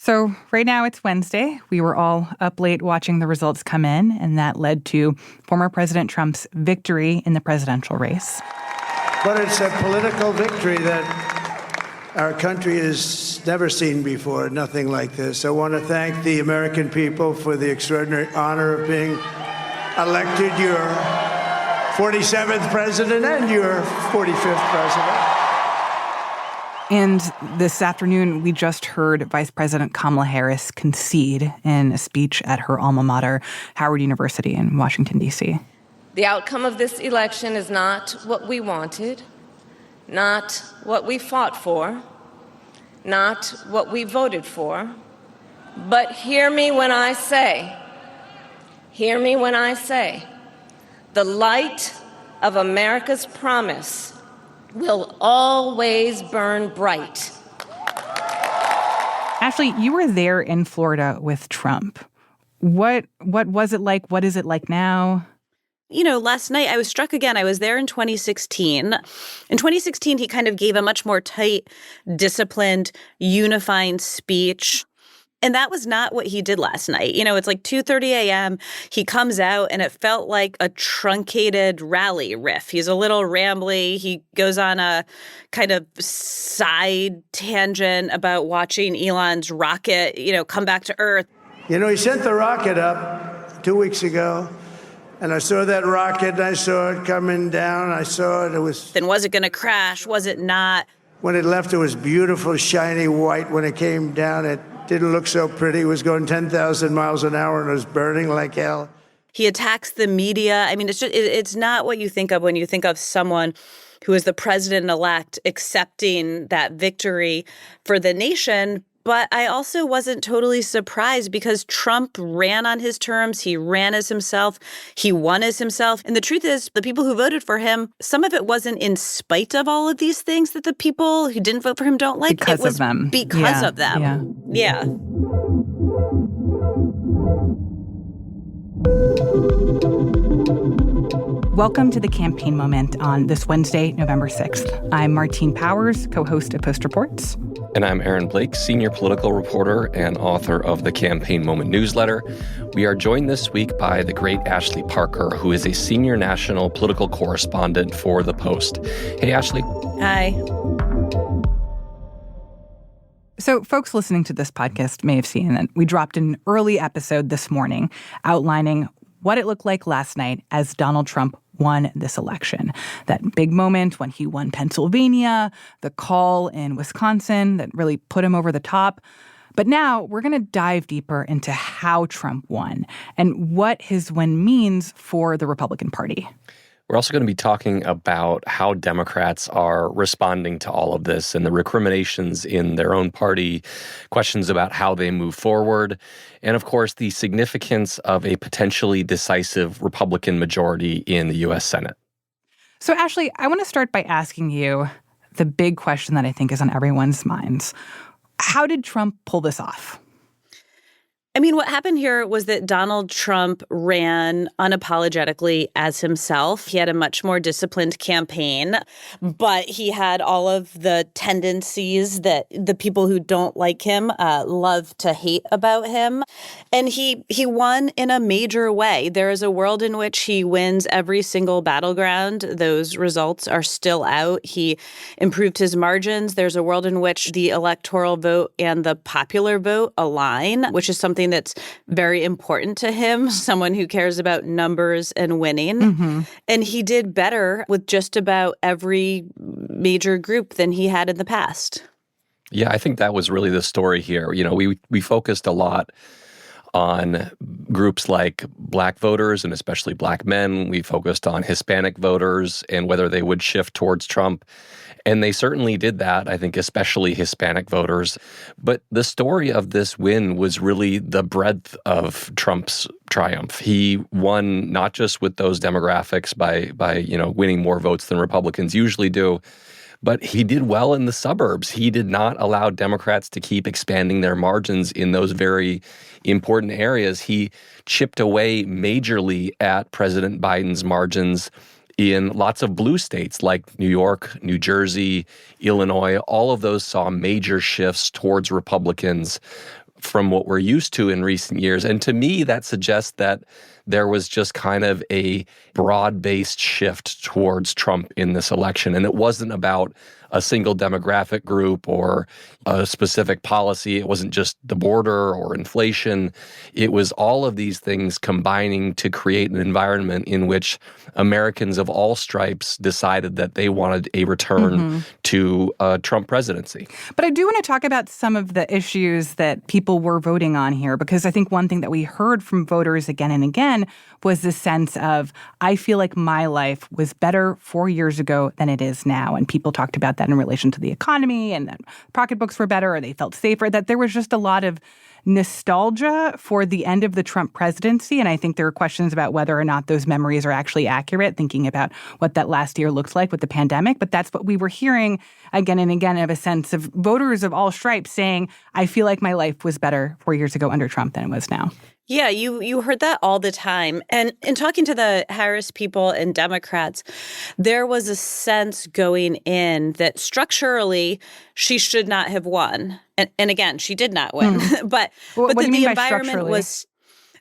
So right now it's Wednesday. We were all up late watching the results come in, and that led to former President Trump's victory in the presidential race. But it's a political victory that our country has never seen before, nothing like this. I want to thank the American people for the extraordinary honor of being elected your 47th president and your 45th president. And this afternoon, we just heard Vice President Kamala Harris concede in a speech at her alma mater, Howard University in Washington, D.C. The outcome of this election is not what we wanted, not what we fought for, not what we voted for. But hear me when I say, the light of America's promise will always burn bright. Ashley, you were there in Florida with Trump. What was it like? What is it like now? You know, last night I was struck again. I was there in 2016. In 2016, he kind of gave a much more tight, disciplined, unifying speech. And that was not what he did last night. You know, it's like 2:30 a.m. He comes out and it felt like a truncated rally riff. He's a little rambly. He goes on a kind of side tangent about watching Elon's rocket, come back to Earth. You know, he sent the rocket up 2 weeks ago. And I saw that rocket, and I saw it coming down. I saw it. It was. Then was it going to crash? Was it not? When it left, it was beautiful, shiny white. When it came down, it didn't look so pretty. It was going 10,000 miles an hour, and it was burning like hell. He attacks the media. I mean, it's not what you think of when you think of someone who is the president-elect accepting that victory for the nation. But I also wasn't totally surprised because Trump ran on his terms. He ran as himself. He won as himself. And the truth is, the people who voted for him, some of it wasn't in spite of all of these things that the people who didn't vote for him don't like. Because of them. Because of them. Yeah. Welcome to the Campaign Moment on this Wednesday, November 6th. I'm Martine Powers, co-host of Post Reports. And I'm Aaron Blake, senior political reporter and author of the Campaign Moment newsletter. We are joined this week by the great Ashley Parker, who is a senior national political correspondent for The Post. Hey, Ashley. Hi. So folks listening to this podcast may have seen that we dropped an early episode this morning outlining what it looked like last night as Donald Trump won this election. That big moment when he won Pennsylvania, the call in Wisconsin that really put him over the top. But now we're going to dive deeper into how Trump won and what his win means for the Republican Party. We're also going to be talking about how Democrats are responding to all of this and the recriminations in their own party, questions about how they move forward, and of course, the significance of a potentially decisive Republican majority in the U.S. Senate. So, Ashley, I want to start by asking you the big question that I think is on everyone's minds. How did Trump pull this off? I mean, what happened here was that Donald Trump ran unapologetically as himself. He had a much more disciplined campaign, but he had all of the tendencies that the people who don't like him love to hate about him. And he won in a major way. There is a world in which he wins every single battleground. Those results are still out. He improved his margins. There's a world in which the electoral vote and the popular vote align, which is something that's very important to him, someone who cares about numbers and winning. Mm-hmm. And he did better with just about every major group than he had in the past. Yeah, I think that was really the story here. You know, we focused a lot on groups like Black voters and especially Black men. We focused on Hispanic voters and whether they would shift towards Trump. And they certainly did that, I think, especially Hispanic voters. But the story of this win was really the breadth of Trump's triumph. He won not just with those demographics by winning more votes than Republicans usually do, but he did well in the suburbs. He did not allow Democrats to keep expanding their margins in those very important areas. He chipped away majorly at President Biden's margins in lots of blue states like New York, New Jersey, Illinois. All of those saw major shifts towards Republicans from what we're used to in recent years. And to me, that suggests that there was just kind of a broad-based shift towards Trump in this election. And it wasn't about a single demographic group or a specific policy. It wasn't just the border or inflation. It was all of these things combining to create an environment in which Americans of all stripes decided that they wanted a return to a Trump presidency. But I do want to talk about some of the issues that people were voting on here, because I think one thing that we heard from voters again and again was this sense of, I feel like my life was better 4 years ago than it is now. And people talked about that in relation to the economy, and that pocketbooks were better, or they felt safer, that there was just a lot of nostalgia for the end of the Trump presidency. And I think there are questions about whether or not those memories are actually accurate, thinking about what that last year looked like with the pandemic. But that's what we were hearing again and again, of a sense of voters of all stripes saying, I feel like my life was better 4 years ago under Trump than it was now. Yeah, you heard that all the time. And in talking to the Harris people and Democrats, there was a sense going in that structurally she should not have won. And again, she did not win. But What do you mean the by environment structurally? was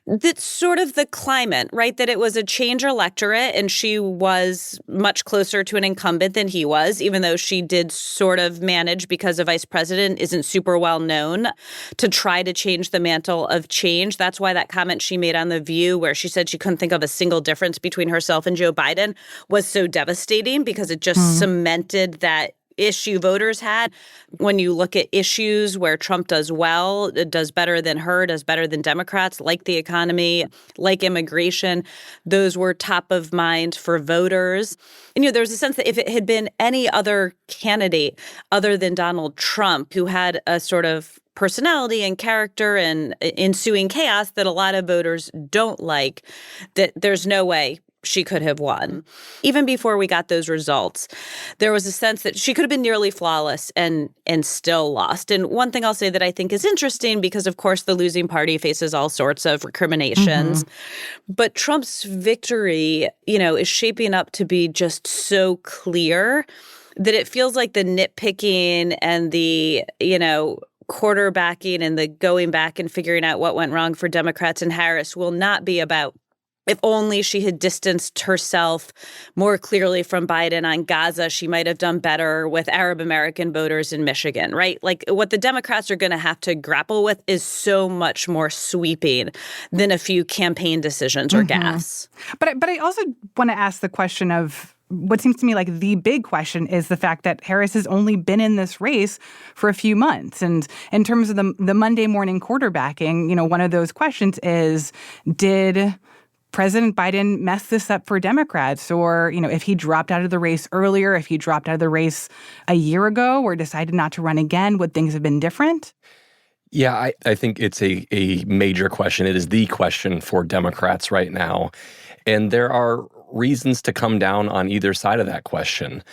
that's sort of the climate, right? That it was a change electorate, and she was much closer to an incumbent than he was, even though she did sort of manage, because a vice president isn't super well known, to try to change the mantle of change. That's why that comment she made on The View, where she said she couldn't think of a single difference between herself and Joe Biden, was so devastating, because it just cemented that issue voters had. When you look at issues where Trump does well, it does better than her, does better than Democrats, like the economy, like immigration, those were top of mind for voters. And, there was a sense that if it had been any other candidate other than Donald Trump, who had a sort of personality and character and ensuing chaos that a lot of voters don't like, that there's no way she could have won. Even before we got those results, there was a sense that she could have been nearly flawless and still lost. And one thing I'll say that I think is interesting, because of course the losing party faces all sorts of recriminations, but Trump's victory, is shaping up to be just so clear that it feels like the nitpicking and the, quarterbacking and the going back and figuring out what went wrong for Democrats and Harris will not be about, if only she had distanced herself more clearly from Biden on Gaza, she might have done better with Arab American voters in Michigan, right? Like, what the Democrats are going to have to grapple with is so much more sweeping than a few campaign decisions or gaffes. But I also want to ask the question of, what seems to me like the big question is the fact that Harris has only been in this race for a few months. And in terms of the Monday morning quarterbacking, one of those questions is, did President Biden messed this up for Democrats? Or, if he dropped out of the race earlier, if he dropped out of the race a year ago or decided not to run again, would things have been different? Yeah, I think it's a major question. It is the question for Democrats right now. And there are reasons to come down on either side of that question.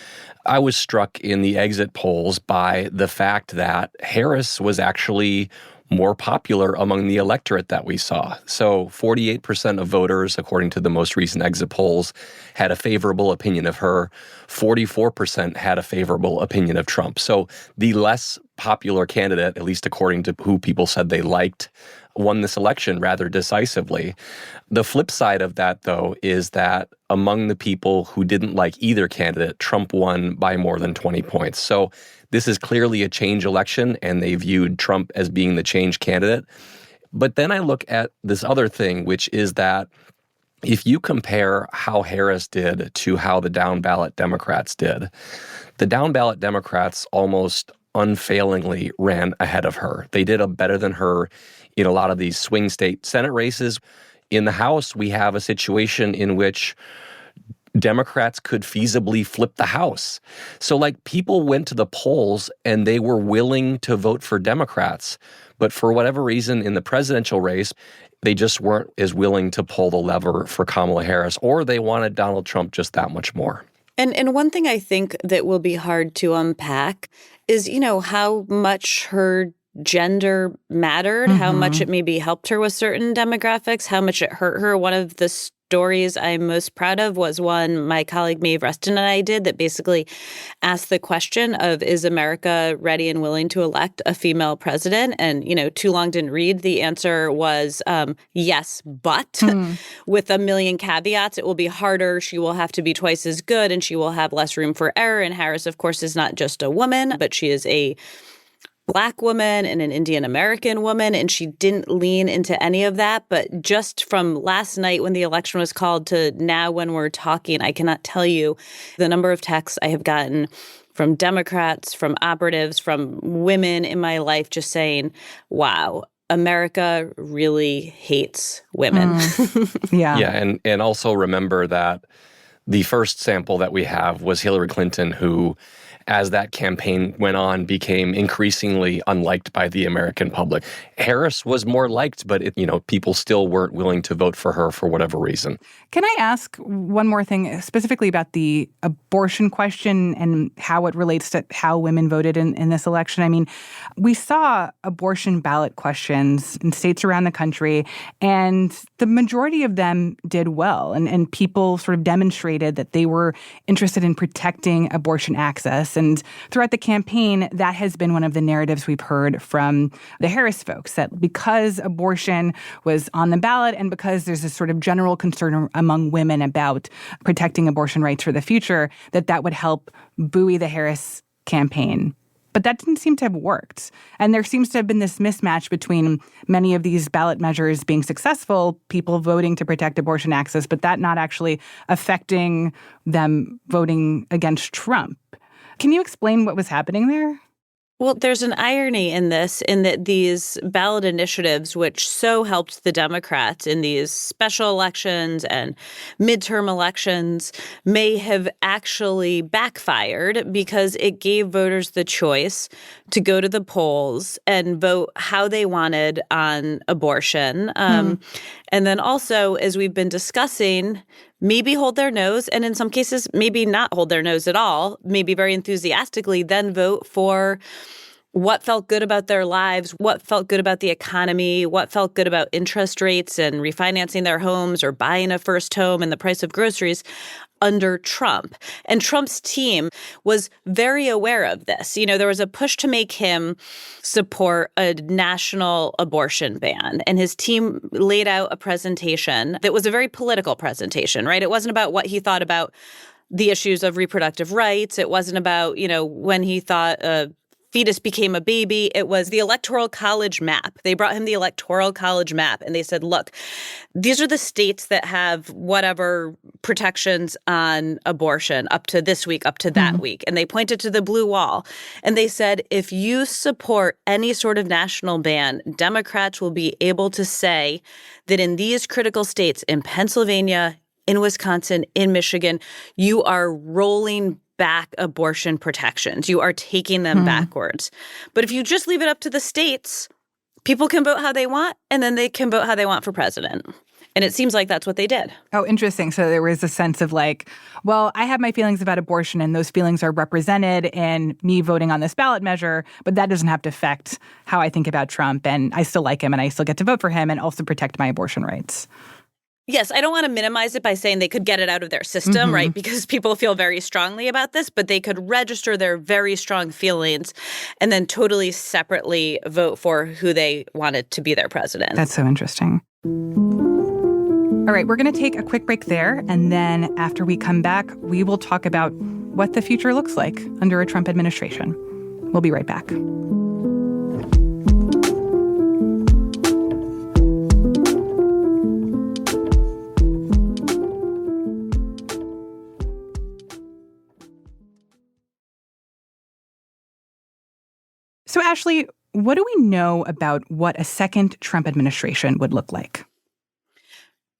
I was struck in the exit polls by the fact that Harris was actually more popular among the electorate that we saw. So 48% of voters, according to the most recent exit polls, had a favorable opinion of her. 44% had a favorable opinion of Trump. So the less popular candidate, at least according to who people said they liked, won this election rather decisively. The flip side of that, though, is that among the people who didn't like either candidate, Trump won by more than 20 points. So this is clearly a change election, and they viewed Trump as being the change candidate. But then I look at this other thing, which is that if you compare how Harris did to how the down-ballot Democrats did, the down-ballot Democrats almost unfailingly ran ahead of her. They did better than her in a lot of these swing state Senate races. In the House, we have a situation in which Democrats could feasibly flip the House. So, people went to the polls and they were willing to vote for Democrats. But for whatever reason, in the presidential race, they just weren't as willing to pull the lever for Kamala Harris, or they wanted Donald Trump just that much more. And one thing I think that will be hard to unpack is, how much her gender mattered, how much it maybe helped her with certain demographics, how much it hurt her. One of the stories I'm most proud of was one my colleague Maeve Reston and I did that basically asked the question of, is America ready and willing to elect a female president? And, too long didn't read. The answer was yes, but with a million caveats. It will be harder. She will have to be twice as good, and she will have less room for error. And Harris, of course, is not just a woman, but she is a Black woman and an Indian American woman, and she didn't lean into any of that. But just from last night when the election was called to now when we're talking, I cannot tell you the number of texts I have gotten from Democrats, from operatives, from women in my life just saying, wow, America really hates women. Yeah. And also remember that the first sample that we have was Hillary Clinton, who, as that campaign went on, became increasingly unliked by the American public. Harris was more liked, but people still weren't willing to vote for her for whatever reason. Can I ask one more thing specifically about the abortion question and how it relates to how women voted in this election? I mean, we saw abortion ballot questions in states around the country, and the majority of them did well. And people sort of demonstrated that they were interested in protecting abortion access. And throughout the campaign, that has been one of the narratives we've heard from the Harris folks, that because abortion was on the ballot and because there's this sort of general concern among women about protecting abortion rights for the future, that would help buoy the Harris campaign. But that didn't seem to have worked. And there seems to have been this mismatch between many of these ballot measures being successful, people voting to protect abortion access, but that not actually affecting them voting against Trump. Can you explain what was happening there? Well, there's an irony in this, in that these ballot initiatives, which so helped the Democrats in these special elections and midterm elections, may have actually backfired because it gave voters the choice to go to the polls and vote how they wanted on abortion. And then also, as we've been discussing, maybe hold their nose, and in some cases, maybe not hold their nose at all, maybe very enthusiastically, then vote for what felt good about their lives, what felt good about the economy, what felt good about interest rates and refinancing their homes or buying a first home and the price of groceries under Trump. And Trump's team was very aware of this. There was a push to make him support a national abortion ban. And his team laid out a presentation that was a very political presentation, right? It wasn't about what he thought about the issues of reproductive rights. It wasn't about, when he thought fetus became a baby. It was the Electoral College map. They brought him the Electoral College map, and they said, look, these are the states that have whatever protections on abortion up to this week, up to that week. And they pointed to the blue wall, and they said, if you support any sort of national ban, Democrats will be able to say that in these critical states, in Pennsylvania, in Wisconsin, in Michigan, you are rolling back abortion protections. You are taking them backwards. But if you just leave it up to the states, people can vote how they want, and then they can vote how they want for president. And it seems like that's what they did. Oh, interesting. So there was a sense of like, well, I have my feelings about abortion, and those feelings are represented in me voting on this ballot measure, but that doesn't have to affect how I think about Trump, and I still like him, and I still get to vote for him and also protect my abortion rights. Yes, I don't want to minimize it by saying they could get it out of their system, right? Because people feel very strongly about this, but they could register their very strong feelings and then totally separately vote for who they wanted to be their president. That's so interesting. All right, we're going to take a quick break there. And then after we come back, we will talk about what the future looks like under a Trump administration. We'll be right back. So, Ashley, what do we know about what a second Trump administration would look like?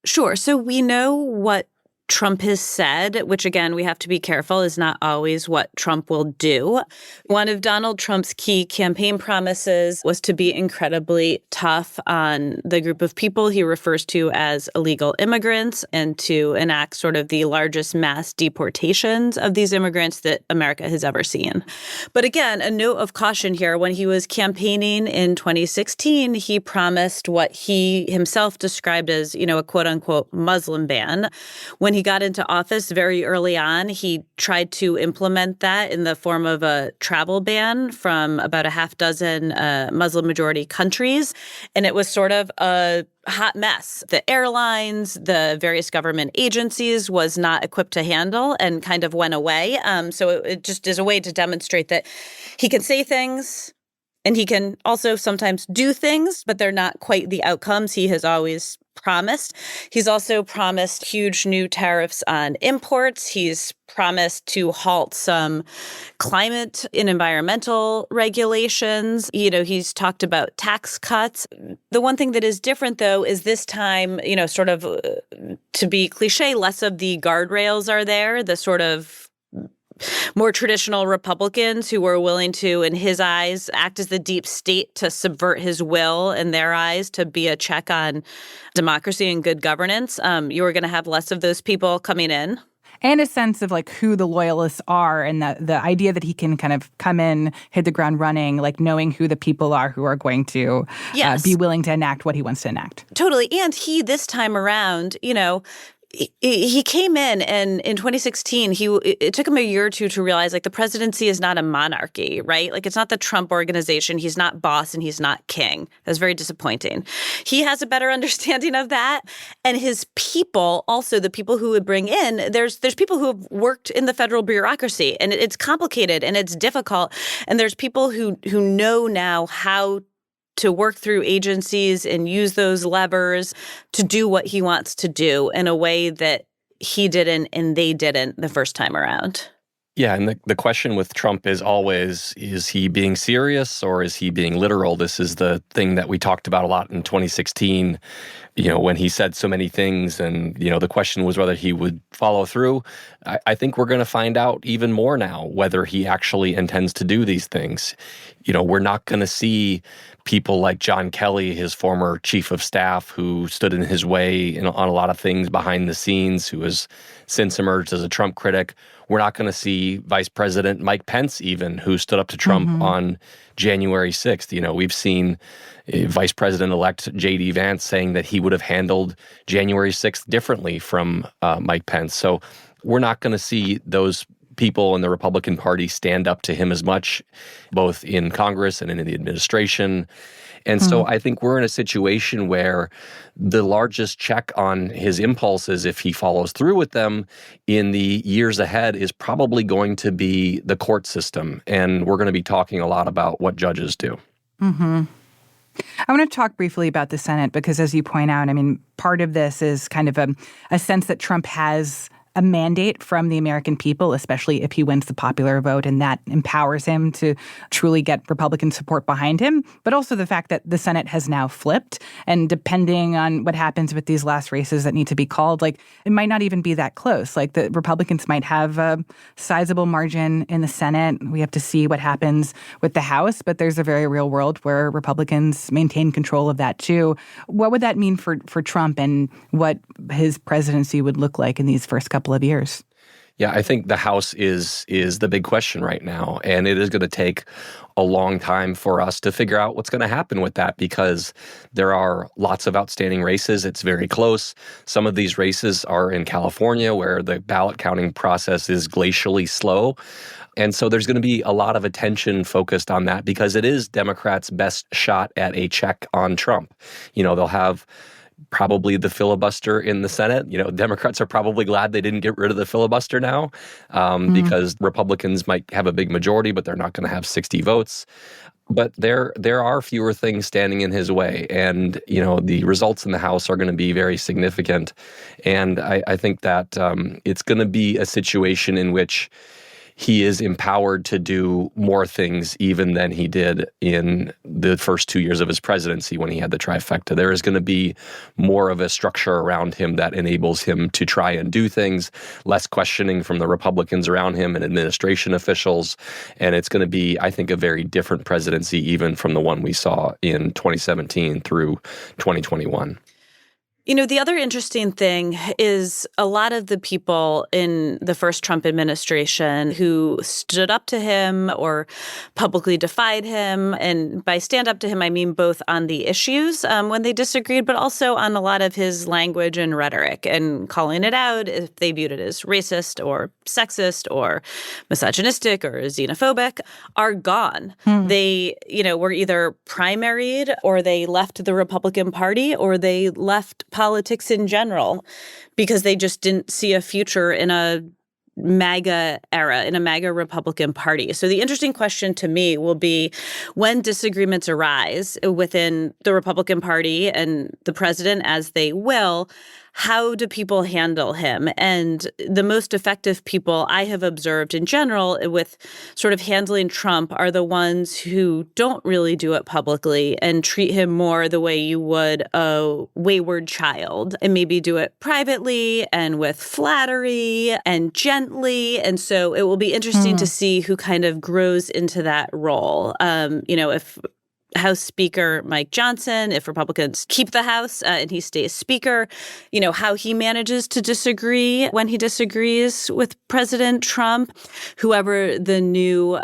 Sure. So we know what Trump has said, which again, we have to be careful, is not always what Trump will do. One of Donald Trump's key campaign promises was to be incredibly tough on the group of people he refers to as illegal immigrants and to enact sort of the largest mass deportations of these immigrants that America has ever seen. But again, a note of caution here. When he was campaigning in 2016, he promised what he himself described as, a quote unquote Muslim ban. When he got into office very early on, he tried to implement that in the form of a travel ban from about a half dozen Muslim-majority countries. And it was sort of a hot mess. The airlines, the various government agencies was not equipped to handle and kind of went away. So it just is a way to demonstrate that he can say things and he can also sometimes do things, but they're not quite the outcomes he has always promised. He's also promised huge new tariffs on imports. He's promised to halt some climate and environmental regulations. He's talked about tax cuts. The one thing that is different, though, is this time, sort of to be cliche, less of the guardrails are there, the sort of more traditional Republicans who were willing to, in his eyes, act as the deep state to subvert his will, in their eyes, to be a check on democracy and good governance. You were going to have less of those people coming in. And a sense of who the loyalists are, and the idea that he can kind of come in, hit the ground running, knowing who the people are who are going to be willing to enact what he wants to enact. Totally. And he, this time around, he came in, and in 2016, it took him a year or two to realize, the presidency is not a monarchy, right? It's not the Trump organization. He's not boss and he's not king. That's very disappointing. He has a better understanding of that. And his people, also the people who would bring in, there's people who have worked in the federal bureaucracy, and it's complicated and it's difficult. And there's people who know now how to work through agencies and use those levers to do what he wants to do in a way that he didn't and they didn't the first time around. Yeah, and the question with Trump is always, is he being serious or is he being literal? This is the thing that we talked about a lot in 2016, when he said so many things, and, the question was whether he would follow through. I think we're going to find out even more now whether he actually intends to do these things. We're not going to see people like John Kelly, his former chief of staff, who stood in his way on a lot of things behind the scenes, who has since emerged as a Trump critic. We're not going to see Vice President Mike Pence, even, who stood up to Trump on January 6th. We've seen Vice President-elect J.D. Vance saying that he would have handled January 6th differently from Mike Pence. So we're not going to see those people in the Republican Party stand up to him as much, both in Congress and in the administration. And so I think we're in a situation where the largest check on his impulses, if he follows through with them in the years ahead, is probably going to be the court system. And we're going to be talking a lot about what judges do. Mm-hmm. I want to talk briefly about the Senate because, as you point out, part of this is kind of a sense that Trump has a mandate from the American people, especially if he wins the popular vote, and that empowers him to truly get Republican support behind him. But also the fact that the Senate has now flipped, and depending on what happens with these last races that need to be called, it might not even be that close. The Republicans might have a sizable margin in the Senate. We have to see what happens with the House, but there's a very real world where Republicans maintain control of that too. What would that mean for Trump and what his presidency would look like in these first couple of years? Yeah, I think the House is the big question right now, and it is going to take a long time for us to figure out what's going to happen with that because there are lots of outstanding races. It's very close. Some of these races are in California where the ballot counting process is glacially slow. And so there's going to be a lot of attention focused on that because it is Democrats' best shot at a check on Trump. They'll have probably the filibuster in the Senate. Democrats are probably glad they didn't get rid of the filibuster now because Republicans might have a big majority, but they're not going to have 60 votes. But there are fewer things standing in his way. And, the results in the House are going to be very significant. And I think that it's going to be a situation in which he is empowered to do more things even than he did in the first 2 years of his presidency when he had the trifecta. There is going to be more of a structure around him that enables him to try and do things, less questioning from the Republicans around him and administration officials. And it's going to be, I think, a very different presidency even from the one we saw in 2017 through 2021. You know, the other interesting thing is a lot of the people in the first Trump administration who stood up to him or publicly defied him, and by stand up to him, I mean both on the issues when they disagreed, but also on a lot of his language and rhetoric and calling it out if they viewed it as racist or sexist or misogynistic or xenophobic, are gone. They, were either primaried or they left the Republican Party or they left politics in general because they just didn't see a future in a MAGA era, in a MAGA Republican Party. So the interesting question to me will be when disagreements arise within the Republican Party and the president, as they will, how do people handle him? And the most effective people I have observed in general with sort of handling Trump are the ones who don't really do it publicly and treat him more the way you would a wayward child and maybe do it privately and with flattery and gently. And so it will be interesting to see who kind of grows into that role. If House Speaker Mike Johnson, if Republicans keep the House and he stays Speaker, how he manages to disagree when he disagrees with President Trump, whoever the new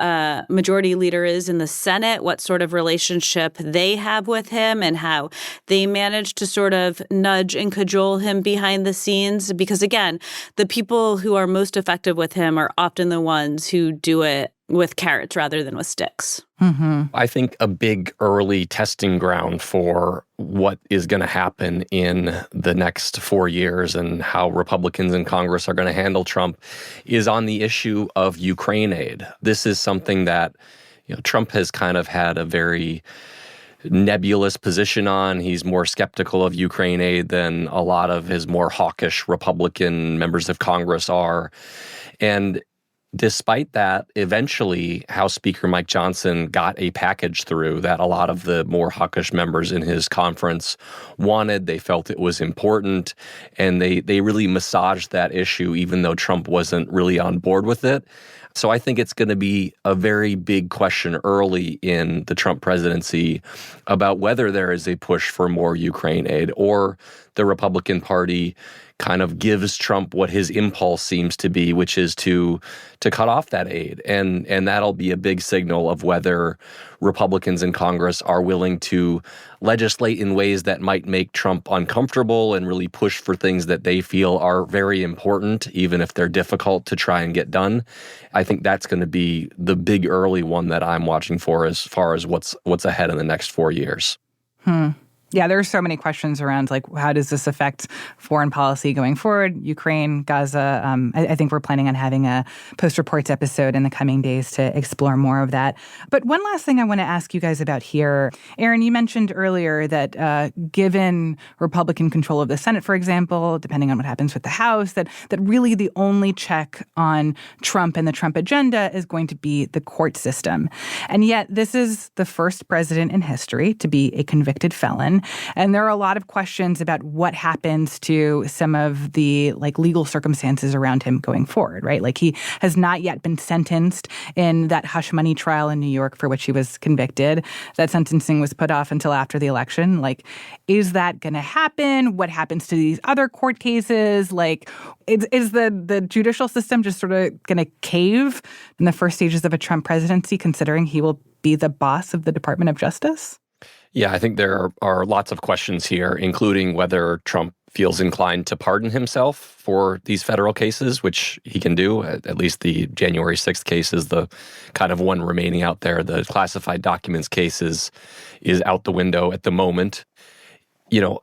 majority leader is in the Senate, what sort of relationship they have with him and how they manage to sort of nudge and cajole him behind the scenes. Because again, the people who are most effective with him are often the ones who do it with carrots rather than with sticks. I think a big early testing ground for what is going to happen in the next 4 years and how Republicans in Congress are going to handle Trump is on the issue of Ukraine aid. This is something that Trump has kind of had a very nebulous position on. He's more skeptical of Ukraine aid than a lot of his more hawkish Republican members of Congress are. And despite that, eventually House Speaker Mike Johnson got a package through that a lot of the more hawkish members in his conference wanted. They felt it was important, and they really massaged that issue even though Trump wasn't really on board with it. So I think it's going to be a very big question early in the Trump presidency about whether there is a push for more Ukraine aid or the Republican Party kind of gives Trump what his impulse seems to be, which is to cut off that aid. And that'll be a big signal of whether Republicans in Congress are willing to legislate in ways that might make Trump uncomfortable and really push for things that they feel are very important, even if they're difficult to try and get done. I think that's going to be the big early one that I'm watching for as far as what's ahead in the next 4 years. Yeah, there are so many questions around, like, how does this affect foreign policy going forward? Ukraine, Gaza. I think we're planning on having a post-reports episode in the coming days to explore more of that. But one last thing I want to ask you guys about here. Aaron, you mentioned earlier that given Republican control of the Senate, for example, depending on what happens with the House, that really the only check on Trump and the Trump agenda is going to be the court system. And yet this is the first president in history to be a convicted felon. And there are a lot of questions about what happens to some of the legal circumstances around him going forward, right? Like, he has not yet been sentenced in that hush money trial in New York for which he was convicted. That sentencing was put off until after the election. Is that going to happen? What happens to these other court cases? Is the judicial system just sort of going to cave in the first stages of a Trump presidency, considering he will be the boss of the Department of Justice? Yeah, I think there are lots of questions here, including whether Trump feels inclined to pardon himself for these federal cases, which he can do. At least the January 6th case is the kind of one remaining out there. The classified documents case is out the window at the moment.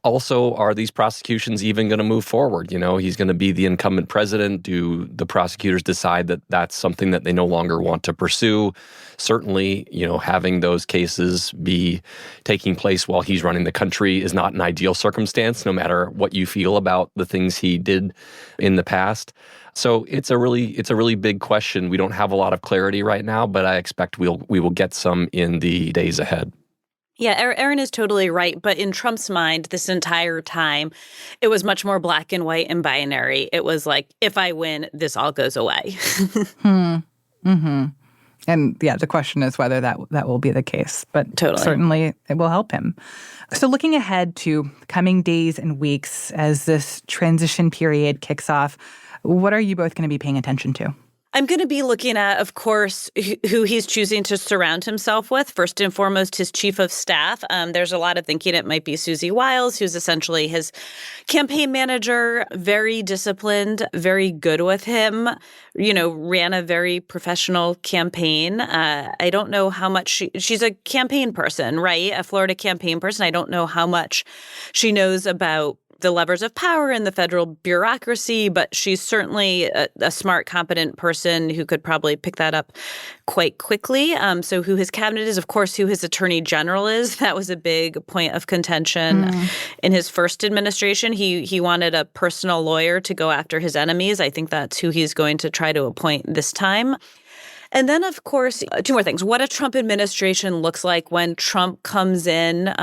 Also, are these prosecutions even going to move forward? He's going to be the incumbent president. Do the prosecutors decide that that's something that they no longer want to pursue? Certainly, having those cases be taking place while he's running the country is not an ideal circumstance, no matter what you feel about the things he did in the past. So it's a really big question. We don't have a lot of clarity right now, but I expect we will get some in the days ahead. Yeah, Aaron is totally right. But in Trump's mind, this entire time, it was much more black and white and binary. It was like, if I win, this all goes away. And yeah, the question is whether that will be the case. But Totally. Certainly it will help him. So looking ahead to coming days and weeks as this transition period kicks off, what are you both going to be paying attention to? I'm going to be looking at, of course, who he's choosing to surround himself with. First and foremost, his chief of staff. There's a lot of thinking it might be Susie Wiles, who's essentially his campaign manager, very disciplined, very good with him, ran a very professional campaign. I don't know how much she's a campaign person, right? A Florida campaign person. I don't know how much she knows about the levers of power in the federal bureaucracy, but she's certainly a smart, competent person who could probably pick that up quite quickly. So who his cabinet is, of course, who his attorney general is. That was a big point of contention in his first administration. He wanted a personal lawyer to go after his enemies. I think that's who he's going to try to appoint this time. And then, of course, two more things. What a Trump administration looks like when Trump comes in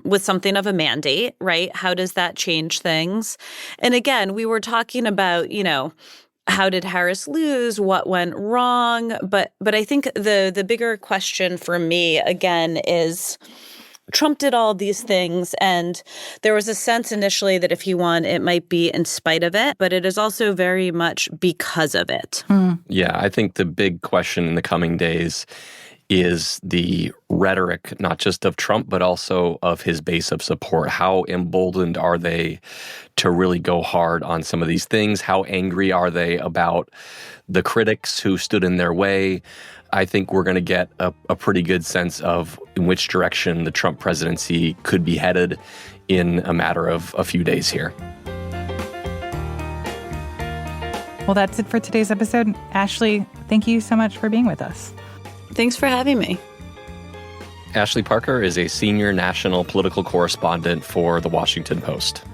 with something of a mandate, right? How does that change things? And again, we were talking about, how did Harris lose? What went wrong? But I think the bigger question for me, again, is Trump did all these things, and there was a sense initially that if he won, it might be in spite of it, but it is also very much because of it. Yeah, I think the big question in the coming days is the rhetoric, not just of Trump, but also of his base of support. How emboldened are they to really go hard on some of these things? How angry are they about the critics who stood in their way? I think we're going to get a pretty good sense of in which direction the Trump presidency could be headed in a matter of a few days here. Well, that's it for today's episode. Ashley, thank you so much for being with us. Thanks for having me. Ashley Parker is a senior national political correspondent for The Washington Post.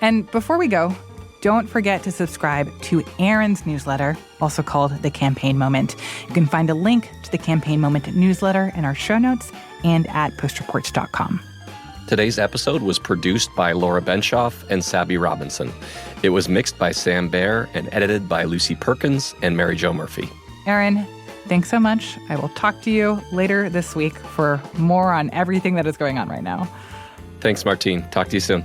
And before we go, don't forget to subscribe to Aaron's newsletter, also called The Campaign Moment. You can find a link to the Campaign Moment newsletter in our show notes and at postreports.com. Today's episode was produced by Laura Benshoff and Sabby Robinson. It was mixed by Sam Bair and edited by Lucy Perkins and Mary Jo Murphy. Aaron, thanks so much. I will talk to you later this week for more on everything that is going on right now. Thanks, Martine. Talk to you soon.